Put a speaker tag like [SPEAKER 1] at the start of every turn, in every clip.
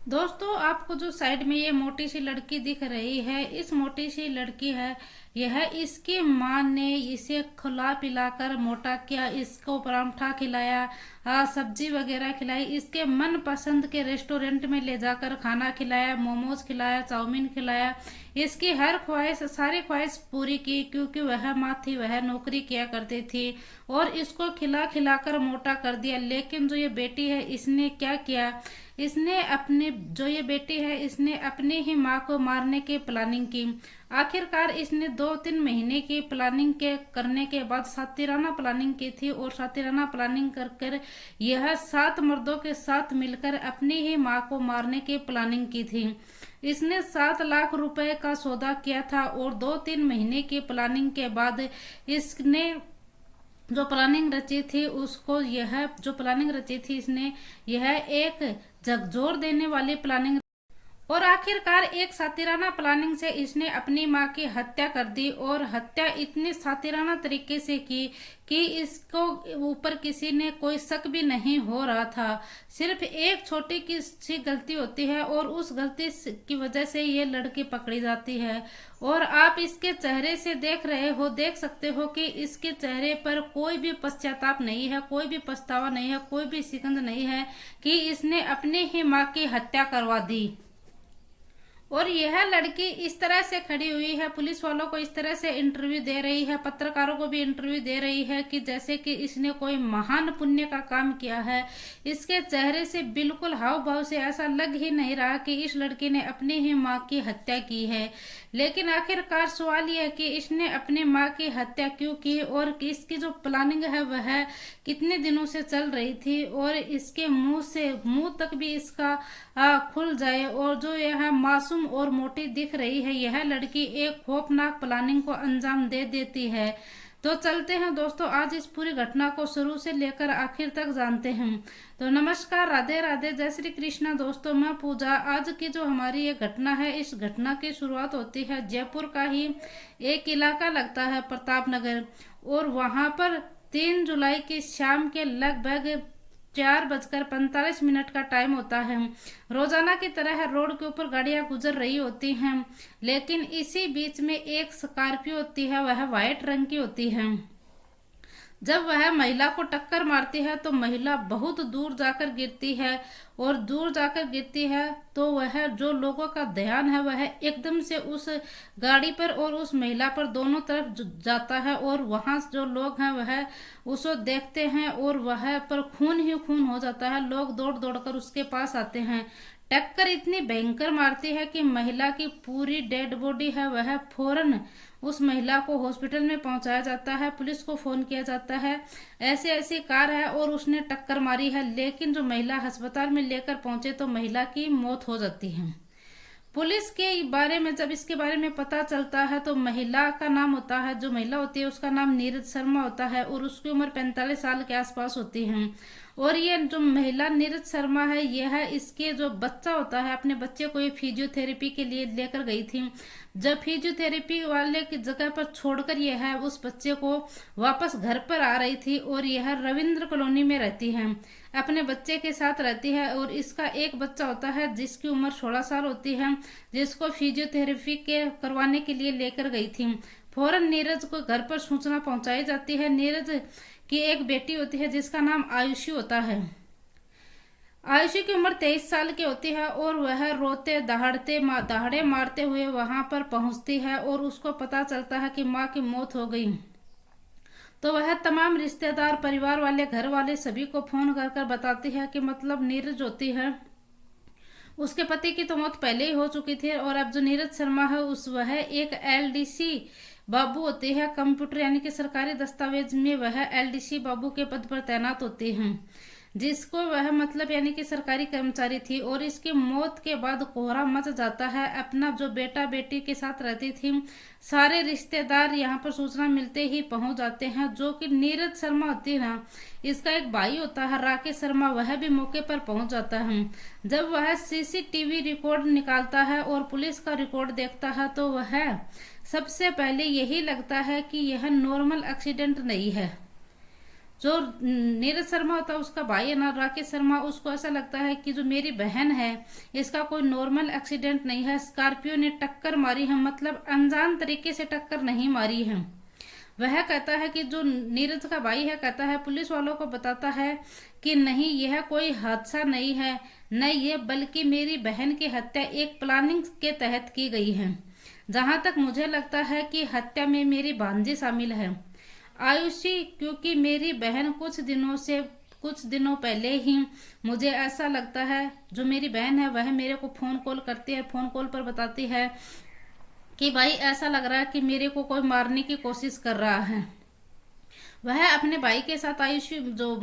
[SPEAKER 1] दोस्तों, आपको जो साइड में ये मोटी सी लड़की दिख रही है, इस मोटी सी लड़की है यह इसकी माँ ने इसे खिला पिलाकर मोटा किया। इसको परांठा खिलाया, सब्जी वगैरह खिलाई, इसके मन पसंद के रेस्टोरेंट में ले जाकर खाना खिलाया, मोमोज खिलाया, चाउमीन खिलाया। इसकी हर ख्वाहिश, सारी ख्वाहिश पूरी की, क्योंकि वह माँ थी, वह नौकरी किया करती थी और इसको खिला खिला कर मोटा कर दिया। लेकिन जो ये बेटी है, इसने क्या किया, इसने अपने जो ये बेटी है, इसने अपनी ही माँ को मारने की प्लानिंग की। आखिरकार इसने 2-3 महीने की प्लानिंग के करने के बाद सातिराना प्लानिंग की थी और सातिराना प्लानिंग कर कर यह 7 मर्दों के साथ मिलकर अपनी ही माँ को मारने की प्लानिंग की थी। इसने 7 लाख रुपए का सौदा किया था और 2-3 महीने की प्लानिंग के बाद इसने जो प्लानिंग रची थी उसको, यह जो प्लानिंग रची थी इसने, यह एक झकझोर देने वाली प्लानिंग और आखिरकार एक सातिराना प्लानिंग से इसने अपनी मां की हत्या कर दी। और हत्या इतनी सातिराना तरीके से की कि इसको ऊपर किसी ने कोई शक भी नहीं हो रहा था। सिर्फ एक छोटी की सी गलती होती है और उस गलती की वजह से ये लड़की पकड़ी जाती है। और आप इसके चेहरे से देख सकते हो कि इसके चेहरे पर कोई भी पश्चाताप नहीं है, कोई भी पछतावा नहीं है, कोई भी शिकंज नहीं है कि इसने अपनी ही माँ की हत्या करवा दी। और यह लड़की इस तरह से खड़ी हुई है, पुलिस वालों को इस तरह से इंटरव्यू दे रही है, पत्रकारों को भी इंटरव्यू दे रही है कि जैसे कि इसने कोई महान पुण्य का काम किया है। इसके चेहरे से बिल्कुल हाव भाव से ऐसा लग ही नहीं रहा कि इस लड़की ने अपनी ही माँ की हत्या की है। लेकिन आखिरकार सवाल यह है कि इसने अपनी माँ की हत्या क्यों की और इसकी जो प्लानिंग है वह कितने दिनों से चल रही थी और इसके मुंह तक भी इसका खुल जाए। और जो यह मासूम और मोटी दिख रही है, यह लड़की एक खौफनाक प्लानिंग को अंजाम दे देती है। तो चलते हैं दोस्तों, आज इस पूरी घटना को शुरू से लेकर आखिर तक जानते हैं। तो नमस्कार, राधे राधे, जय श्री कृष्णा। दोस्तों, मैं पूजा। आज की जो हमारी ये घटना है, इस घटना की शुरुआत होती है जयपुर का ही एक इलाका लगता है प्रताप नगर। और वहां पर 3 जुलाई की शाम के लगभग 4:45 का टाइम होता है। रोजाना की तरह रोड के ऊपर गाड़ियां गुजर रही होती हैं, लेकिन इसी बीच में एक स्कॉर्पियो होती है, वह व्हाइट रंग की होती है। जब वह महिला को टक्कर मारती है तो महिला बहुत दूर जाकर गिरती है और दूर जाकर गिरती है तो वह जो लोगों का ध्यान है वह एकदम से उस गाड़ी पर और उस महिला पर दोनों तरफ जाता है और वहां जो लोग हैं वह उसको देखते हैं और वह पर खून ही खून हो जाता है। लोग दौड़ दौड़ कर उसके पास आते हैं। टक्कर इतनी भयंकर मारती है कि महिला की पूरी डेड बॉडी है वह फौरन उस महिला को हॉस्पिटल में पहुंचाया जाता है, पुलिस को फोन किया जाता है। ऐसी ऐसी कार है और उसने टक्कर मारी है, लेकिन जो महिला अस्पताल में लेकर पहुंचे तो महिला की मौत हो जाती है। पुलिस के बारे में जब इसके बारे में पता चलता है तो महिला का नाम होता है, जो महिला होती है उसका नाम नीरज शर्मा होता है और उसकी उम्र 45 साल के आसपास होती है। और ये जो महिला नीरज शर्मा है, यह इसके जो बच्चा होता है, अपने बच्चे को ये फिजियोथेरेपी के लिए लेकर गई थी। जब फिजियोथेरेपी वाले की जगह पर छोड़कर यह उस बच्चे को वापस घर पर आ रही थी और यह रविंद्र कॉलोनी में रहती है, अपने बच्चे के साथ रहती है। और इसका एक बच्चा होता है जिसकी उम्र 16 साल होती है, जिसको फिजियोथेरेपी के करवाने के लिए लेकर गई थी। फौरन नीरज को घर पर सूचना पहुंचाई जाती है। नीरज की एक बेटी होती है जिसका नाम आयुषी होता है। आयुषी की उम्र 23 साल की होती है और वह रोते दहाड़े मारते हुए वहां पर पहुंचती है और उसको पता चलता है कि माँ की मौत हो गई। तो वह तमाम रिश्तेदार, परिवार वाले, घर वाले सभी को फोन कर कर बताती है कि मतलब नीरज होती है, उसके पति की तो मौत पहले ही हो चुकी थी और अब जो नीरज शर्मा है वह एक एलडीसी बाबू होती है, कंप्यूटर यानी कि सरकारी दस्तावेज में वह एलडीसी बाबू के पद पर तैनात होती हैं, जिसको वह मतलब यानी कि सरकारी कर्मचारी थी। और इसकी मौत के बाद कोहरा मच जाता है। अपना जो बेटा बेटी के साथ रहती थी, सारे रिश्तेदार यहाँ पर सूचना मिलते ही पहुंच जाते हैं। जो कि नीरज शर्मा होती है ना, इसका एक भाई होता है राकेश शर्मा, वह भी मौके पर पहुंच जाता है। जब वह सीसीटीवी रिकॉर्ड निकालता है और पुलिस का रिकॉर्ड देखता है तो वह सबसे पहले यही लगता है कि यह नॉर्मल एक्सीडेंट नहीं है। जो नीरज शर्मा होता है उसका भाई है ना राकेश शर्मा, उसको ऐसा लगता है कि जो मेरी बहन है इसका कोई नॉर्मल एक्सीडेंट नहीं है, स्कॉर्पियो ने टक्कर मारी है, मतलब अनजान तरीके से टक्कर नहीं मारी है। वह कहता है कि जो नीरज का भाई है कहता है, पुलिस वालों को बताता है कि नहीं यह कोई हादसा नहीं है, न ये बल्कि मेरी बहन की हत्या एक प्लानिंग के तहत की गई है। जहां तक मुझे लगता है कि हत्या में मेरी भांजी शामिल है आयुषी, क्योंकि मेरी बहन कुछ दिनों पहले ही मुझे ऐसा लगता है जो मेरी बहन है वह मेरे को फोन कॉल करती है, फोन कॉल पर बताती है कि भाई ऐसा लग रहा है कि मेरे को कोई मारने की कोशिश कर रहा है। वह अपने भाई के साथ आयुषी जो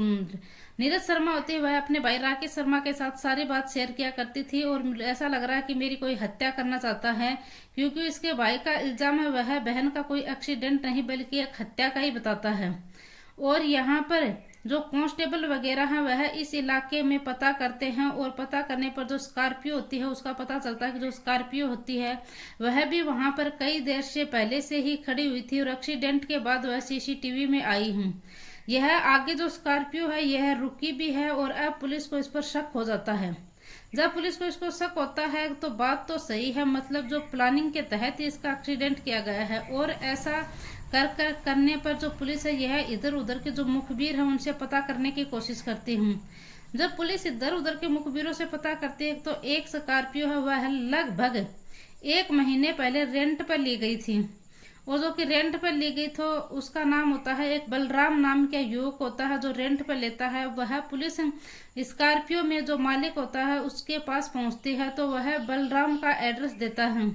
[SPEAKER 1] नीरज शर्मा होती है वह अपने भाई राकेश शर्मा के साथ सारी बात शेयर किया करती थी, और ऐसा लग रहा है कि मेरी कोई हत्या करना चाहता है, क्योंकि इसके भाई का इल्जाम है वह बहन का कोई एक्सीडेंट नहीं बल्कि एक हत्या का ही बताता है। और यहाँ पर जो कांस्टेबल वगैरह हैं वह इस इलाके में पता करते हैं, और पता करने पर जो स्कॉर्पियो होती है उसका पता चलता है कि जो स्कॉर्पियो होती है वह भी वहां पर कई देर से पहले से ही खड़ी हुई थी, और एक्सीडेंट के बाद वह सीसीटीवी में आई हूँ। यह आगे जो स्कॉर्पियो है यह रुकी भी है, और अब पुलिस को इस पर शक हो जाता है। जब पुलिस को इसको शक होता है तो बात तो सही है, मतलब जो प्लानिंग के तहत ही इसका एक्सीडेंट किया गया है, और ऐसा करने पर जो पुलिस है यह इधर उधर के जो मुखबिर है उनसे पता करने की कोशिश करती हूँ। जब पुलिस इधर उधर के मुखबिरों से पता करती है तो एक स्कॉर्पियो है वह लगभग 1 महीने पहले रेंट पर ली गई थी, और जो कि रेंट पर ली गई तो उसका नाम होता है, एक बलराम नाम का युवक होता है जो रेंट पर लेता है। वह पुलिस स्कॉर्पियो में जो मालिक होता है उसके पास पहुंचती है तो वह बलराम का एड्रेस देता है।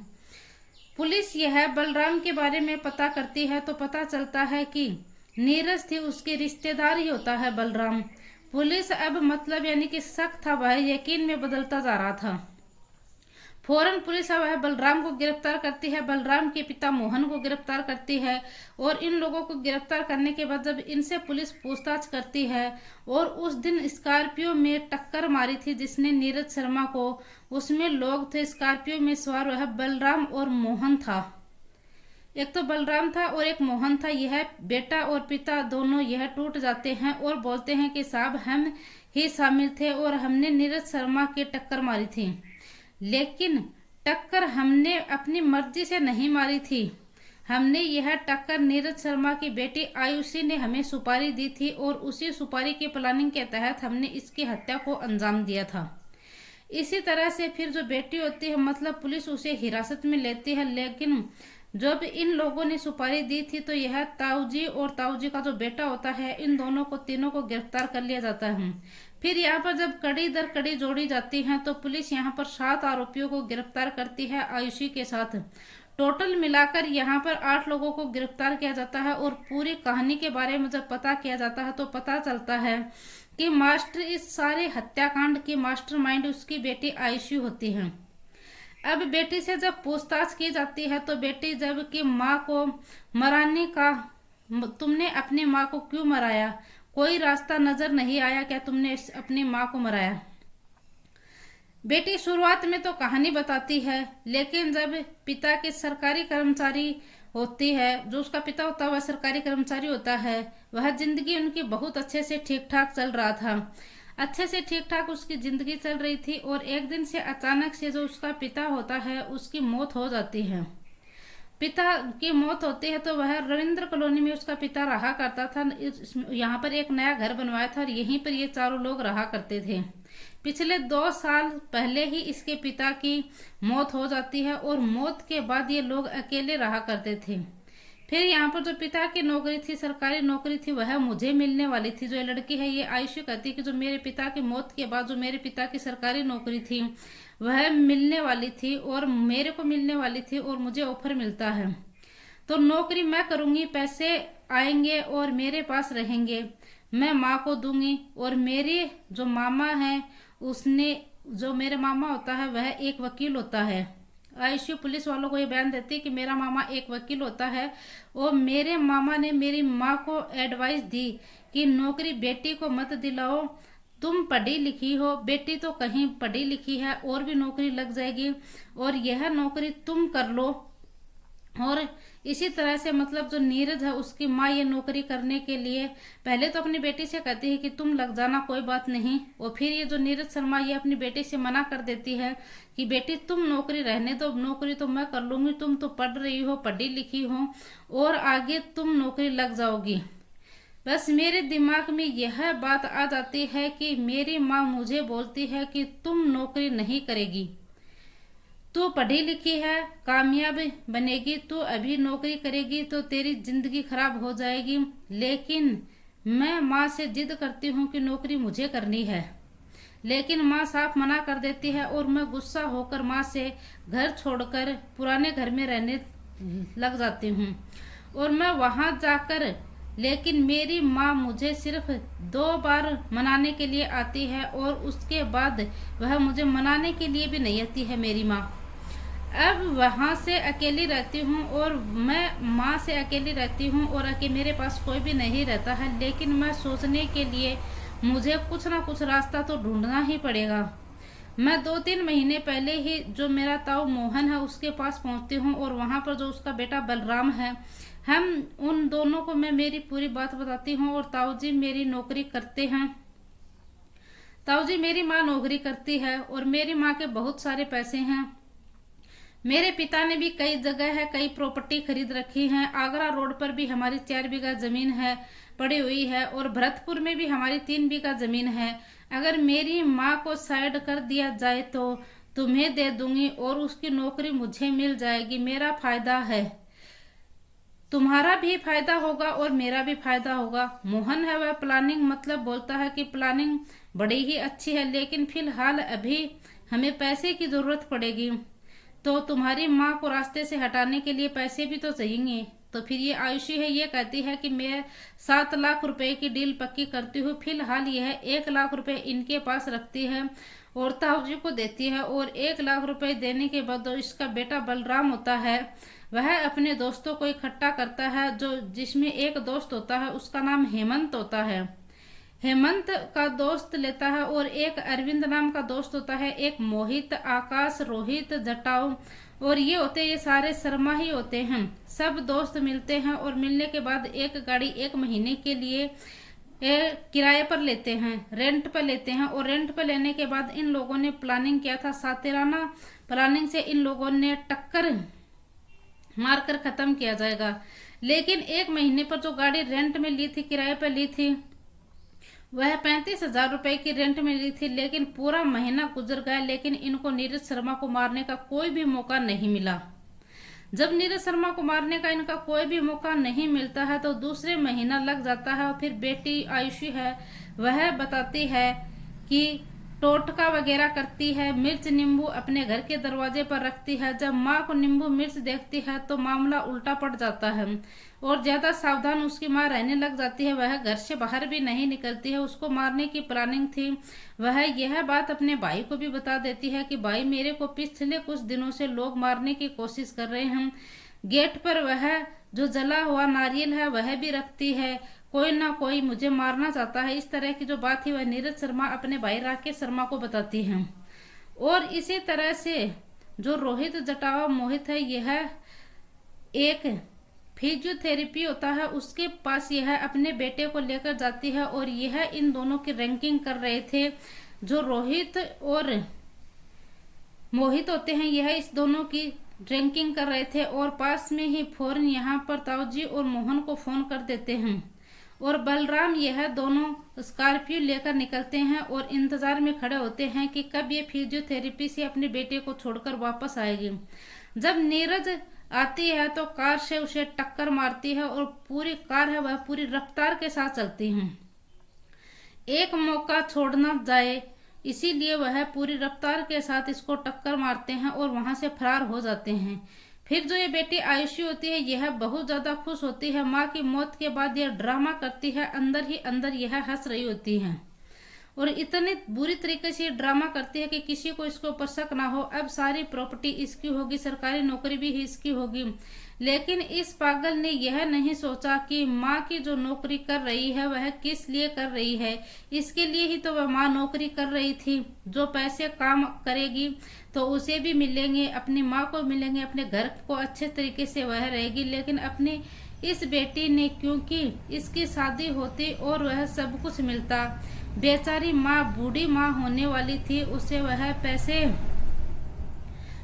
[SPEAKER 1] पुलिस यह बलराम के बारे में पता करती है तो पता चलता है कि नीरज थी उसके रिश्तेदार ही होता है बलराम। पुलिस अब मतलब यानी कि शक था वह यकीन में बदलता जा रहा था। फौरन पुलिस वह बलराम को गिरफ्तार करती है, बलराम के पिता मोहन को गिरफ्तार करती है, और इन लोगों को गिरफ्तार करने के बाद जब इनसे पुलिस पूछताछ करती है, और उस दिन स्कॉर्पियो में टक्कर मारी थी जिसने नीरज शर्मा को, उसमें लोग थे स्कॉर्पियो में सवार वह बलराम और मोहन था। एक तो बलराम था और एक मोहन था। यह बेटा और पिता दोनों यह टूट जाते हैं और बोलते हैं कि साहब हम ही शामिल थे और हमने नीरज शर्मा की टक्कर मारी थी, लेकिन टक्कर हमने अपनी मर्जी से नहीं मारी थी। हमने यह टक्कर नीरज शर्मा की बेटी आयुषी ने हमें सुपारी दी थी, और उसी सुपारी की प्लानिंग के तहत हमने इसकी हत्या को अंजाम दिया था। इसी तरह से फिर जो बेटी होती है मतलब पुलिस उसे हिरासत में लेती है, लेकिन जब इन लोगों ने सुपारी दी थी तो यह ताऊजी और ताऊजी का जो बेटा होता है इन दोनों को तीनों को गिरफ्तार कर लिया जाता है। फिर यहाँ पर जब कड़ी दर कड़ी जोड़ी जाती है तो पुलिस यहाँ पर 7 आरोपियों को गिरफ्तार करती है आयुषी के साथ। टोटल मिलाकर यहाँ पर 8 लोगों को गिरफ्तार किया जाता है, और पूरी कहानी के बारे में जब पता किया जाता है तो पता चलता है कि मास्टर इस सारे हत्याकांड की मास्टरमाइंड उसकी बेटी आयुषी होती है। अब बेटी से जब पूछताछ की जाती है तो बेटी जब कि माँ को मराने का, तुमने अपनी माँ को क्यों मराया, कोई रास्ता नजर नहीं आया क्या तुमने अपनी माँ को मराया। बेटी शुरुआत में तो कहानी बताती है, लेकिन जब पिता के सरकारी कर्मचारी होती है, जो उसका पिता होता है वह सरकारी कर्मचारी होता है, वह जिंदगी उनकी बहुत अच्छे से ठीक ठाक चल रहा था, अच्छे से ठीक ठाक उसकी जिंदगी चल रही थी, और एक दिन से अचानक से जो उसका पिता होता है उसकी मौत हो जाती है। पिता की मौत होती है तो वह रविंद्र कॉलोनी में उसका पिता रहा करता था। यहाँ पर एक नया घर बनवाया था और यहीं पर ये चारों लोग रहा करते थे। पिछले 2 साल पहले ही इसके पिता की मौत हो जाती है, और मौत के बाद ये लोग अकेले रहा करते थे। फिर यहाँ पर जो पिता की नौकरी थी, सरकारी नौकरी थी, वह मुझे मिलने वाली थी। जो ये लड़की है ये आयुषी कहती है कि जो मेरे पिता की मौत के बाद जो मेरे पिता की सरकारी नौकरी थी वह मिलने वाली थी और मेरे को मिलने वाली थी, और मुझे ऑफर मिलता है तो नौकरी मैं करूंगी, पैसे आएंगे और मेरे पास रहेंगे, मैं माँ को दूंगी। और मेरे जो मामा है उसने, जो मेरे मामा होता है वह एक वकील होता है। आयुषी पुलिस वालों को ये बयान देती है कि मेरा मामा एक वकील होता है, और मेरे मामा ने मेरी माँ को एडवाइस दी कि नौकरी बेटी को मत दिलाओ, तुम पढ़ी लिखी हो, बेटी तो कहीं पढ़ी लिखी है और भी नौकरी लग जाएगी, और यह नौकरी तुम कर लो और इसी तरह से मतलब जो नीरज है उसकी माँ ये नौकरी करने के लिए पहले तो अपनी बेटी से कहती है कि तुम लग जाना, कोई बात नहीं, और फिर ये जो नीरज शर्मा ये अपनी बेटी से मना कर देती है कि बेटी तुम नौकरी रहने दो, नौकरी तो मैं कर लूंगी, तुम तो पढ़ रही हो, पढ़ी लिखी हो और आगे तुम नौकरी लग जाओगी। बस मेरे दिमाग में यह बात आ जाती है कि मेरी माँ मुझे बोलती है कि तुम नौकरी नहीं करेगी, तू पढ़ी लिखी है, कामयाब बनेगी, तू अभी नौकरी करेगी तो तेरी जिंदगी खराब हो जाएगी। लेकिन मैं माँ से जिद करती हूँ कि नौकरी मुझे करनी है, लेकिन माँ साफ मना कर देती है और मैं गुस्सा होकर माँ से घर छोड़कर पुराने घर में रहने लग जाती हूँ। और मैं वहाँ जाकर, लेकिन मेरी माँ मुझे सिर्फ 2 बार मनाने के लिए आती है और उसके बाद वह मुझे मनाने के लिए भी नहीं आती है मेरी माँ। अब वहाँ से अकेली रहती हूँ और मैं माँ से अकेली रहती हूँ और मेरे पास कोई भी नहीं रहता है, लेकिन मैं सोचने के लिए मुझे कुछ ना कुछ रास्ता तो ढूंढना ही पड़ेगा। मैं 2-3 महीने पहले ही जो मेरा ताऊ मोहन है उसके पास पहुँचती हूँ और वहाँ पर जो उसका बेटा बलराम है, हम उन दोनों को मैं मेरी पूरी बात बताती हूँ। और ताऊ जी मेरी नौकरी करते हैं, ताऊ जी मेरी माँ नौकरी करती है और मेरी माँ के बहुत सारे पैसे हैं। मेरे पिता ने भी कई जगह है, कई प्रॉपर्टी खरीद रखी है। आगरा रोड पर भी हमारी 4 बीघा जमीन है पड़ी हुई है और भरतपुर में भी हमारी 3 बीघा जमीन है। अगर मेरी माँ को साइड कर दिया जाए तो तुम्हें दे दूंगी और उसकी नौकरी मुझे मिल जाएगी। मेरा फायदा है, तुम्हारा भी फायदा होगा और मेरा भी फायदा होगा। मोहन है वह प्लानिंग मतलब बोलता है कि प्लानिंग बड़ी ही अच्छी है, लेकिन फिलहाल अभी हमें पैसे की जरूरत पड़ेगी, तो तुम्हारी माँ को रास्ते से हटाने के लिए पैसे भी तो चाहिए। तो फिर ये आयुषी है, ये कहती है कि मैं 7 लाख रुपए की डील पक्की करती हूँ। फिलहाल यह 1 लाख रुपए इनके पास रखती है और ताऊ जी को देती है और 1 लाख रुपए देने के बाद जो इसका बेटा बलराम होता है वह अपने दोस्तों को इकट्ठा करता है, जो जिसमें एक दोस्त होता है उसका नाम हेमंत होता है। हेमंत का दोस्त लेता है और एक अरविंद नाम का दोस्त होता है, एक मोहित, आकाश, रोहित, जटाऊ और ये सारे शर्मा ही होते हैं। सब दोस्त मिलते हैं और मिलने के बाद एक गाड़ी 1 महीने के लिए किराए पर लेते हैं, रेंट पर लेते हैं। और रेंट पर लेने के बाद इन लोगों ने प्लानिंग किया था, सातिराना प्लानिंग से इन लोगों ने टक्कर मारकर खत्म किया जाएगा। लेकिन 1 महीने पर जो गाड़ी रेंट में ली थी, किराए पर ली थी, वह 35,000 रुपए की रेंट में ली थी। लेकिन पूरा महीना गुजर गया, लेकिन इनको नीरज शर्मा को मारने का कोई भी मौका नहीं मिला। जब नीरज शर्मा को मारने का इनका कोई भी मौका नहीं मिलता है तो दूसरे महीना लग जाता है। और फिर बेटी आयुषी है वह बताती है कि टोटका वगैरह करती है, मिर्च नींबू अपने घर के दरवाजे पर रखती है। जब माँ को नींबू मिर्च देखती है तो मामला उल्टा पड़ जाता है और ज्यादा सावधान उसकी माँ रहने लग जाती है। वह घर से बाहर भी नहीं निकलती है। उसको मारने की प्लानिंग थी। वह यह बात अपने भाई को भी बता देती है कि भाई मेरे को पिछले कुछ दिनों से लोग मारने की कोशिश कर रहे हैं। गेट पर वह जो जला हुआ नारियल है वह भी रखती है, कोई ना कोई मुझे मारना चाहता है। इस तरह की जो बात थी वह नीरज शर्मा अपने भाई राकेश शर्मा को बताती है। और इसी तरह से जो रोहित जटावा मोहित है, यह एक फिजियोथेरेपी होता है, उसके पास यह अपने बेटे को लेकर जाती है और यह इन दोनों की रैंकिंग कर रहे थे। जो रोहित और मोहित होते हैं यह इस दोनों की रैंकिंग कर रहे थे और पास में ही फौरन यहाँ पर ताऊजी और मोहन को फोन कर देते हैं और बलराम यह दोनों स्कॉर्पियो लेकर निकलते हैं और इंतजार में खड़े होते हैं कि कब ये फिजियोथेरेपी से अपने बेटे को छोड़कर वापस आएगी। जब नीरज आती है तो कार से उसे टक्कर मारती है और पूरी कार है वह पूरी रफ्तार के साथ चलती है। एक मौका छोड़ना जाए इसीलिए वह पूरी रफ्तार के साथ इसको टक्कर मारते हैं और वहां से फरार हो जाते हैं। फिर जो ये बेटी आयुषी होती है यह बहुत ज्यादा खुश होती है। माँ की मौत के बाद यह ड्रामा करती है, अंदर ही अंदर यह हंस रही होती है और इतने बुरी तरीके से ड्रामा करती है कि किसी को इसके ऊपर शक ना हो। अब सारी प्रॉपर्टी इसकी होगी, सरकारी नौकरी भी इसकी होगी। लेकिन इस पागल ने यह नहीं सोचा कि माँ की जो नौकरी कर रही है वह किस लिए कर रही है। इसके लिए ही तो वह माँ नौकरी कर रही थी। जो पैसे काम करेगी तो उसे भी मिलेंगे, अपनी माँ को मिलेंगे, अपने घर को अच्छे तरीके से वह रहेगी। लेकिन अपनी इस बेटी ने, क्योंकि इसकी शादी होती और वह सब कुछ मिलता, बेचारी माँ बूढ़ी माँ होने वाली थी, उसे वह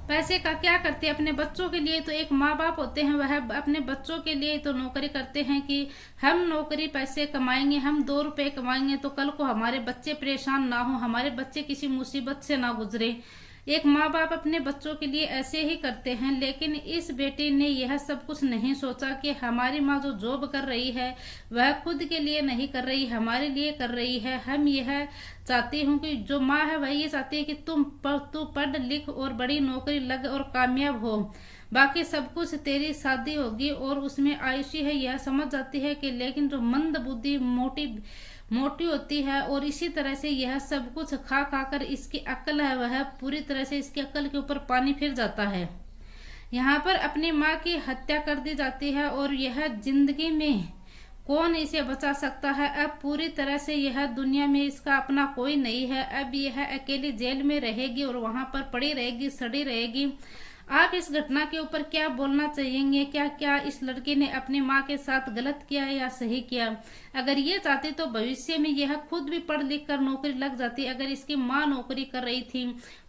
[SPEAKER 1] पैसे का क्या करते। अपने बच्चों के लिए तो एक माँ बाप होते हैं, वह अपने बच्चों के लिए तो नौकरी करते हैं कि हम नौकरी पैसे कमाएंगे, हम 2 रुपए कमाएंगे तो कल को हमारे बच्चे परेशान ना हो, हमारे बच्चे किसी मुसीबत से ना गुजरे। एक माँ बाप अपने बच्चों के लिए ऐसे ही करते हैं। लेकिन इस बेटी ने यह सब कुछ नहीं सोचा कि हमारी माँ जो जॉब कर रही है वह खुद के लिए नहीं कर रही, हमारे लिए कर रही है। हम यह चाहती हूँ कि जो माँ है वह ये चाहती है कि तू पढ़ लिख और बड़ी नौकरी लग और कामयाब हो, बाकी सब कुछ तेरी शादी होगी और उसमें आयुषी है यह समझ जाती है कि। लेकिन जो मंद बुद्धि मोटी होती है और इसी तरह से यह सब कुछ खा खा कर इसकी अक्ल है वह पूरी तरह से इसकी अक्ल के ऊपर पानी फिर जाता है। यहाँ पर अपनी माँ की हत्या कर दी जाती है और यह जिंदगी में कौन इसे बचा सकता है। अब पूरी तरह से यह दुनिया में इसका अपना कोई नहीं है। अब यह अकेली जेल में रहेगी और वहां पर पड़ी रहेगी, सड़ी रहेगी। आप इस घटना के ऊपर क्या बोलना चाहेंगे? क्या इस लड़की ने अपनी माँ के साथ गलत किया या सही किया? अगर ये चाहती तो भविष्य में यह खुद भी पढ़ लिख कर नौकरी लग जाती। अगर इसकी माँ नौकरी कर रही थी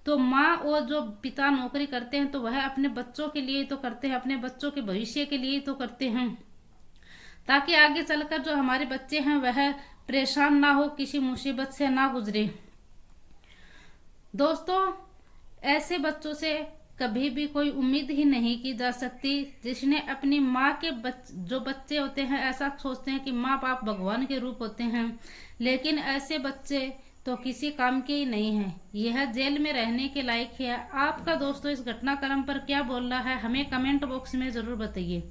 [SPEAKER 1] तो माँ और जो पिता नौकरी करते हैं तो वह अपने बच्चों के लिए तो करते हैं, अपने बच्चों के भविष्य के लिए तो करते हैं, ताकि आगे चलकर जो हमारे बच्चे हैं वह परेशान ना हो, किसी मुसीबत से ना गुजरे। दोस्तों, ऐसे बच्चों से कभी भी कोई उम्मीद ही नहीं की जा सकती, जिसने अपनी माँ के जो बच्चे होते हैं ऐसा सोचते हैं कि माँ बाप भगवान के रूप होते हैं। लेकिन ऐसे बच्चे तो किसी काम के ही नहीं हैं, यह जेल में रहने के लायक है। आपका दोस्तों इस घटनाक्रम पर क्या बोल रहा है हमें कमेंट बॉक्स में जरूर बताइए।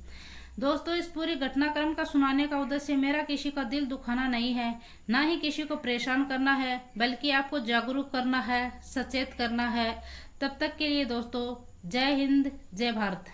[SPEAKER 1] दोस्तों, इस पूरी घटनाक्रम का सुनाने का उद्देश्य मेरा किसी का दिल दुखाना नहीं है, ना ही किसी को परेशान करना है, बल्कि आपको जागरूक करना है, सचेत करना है। तब तक के लिए दोस्तों, जय हिंद, जय भारत।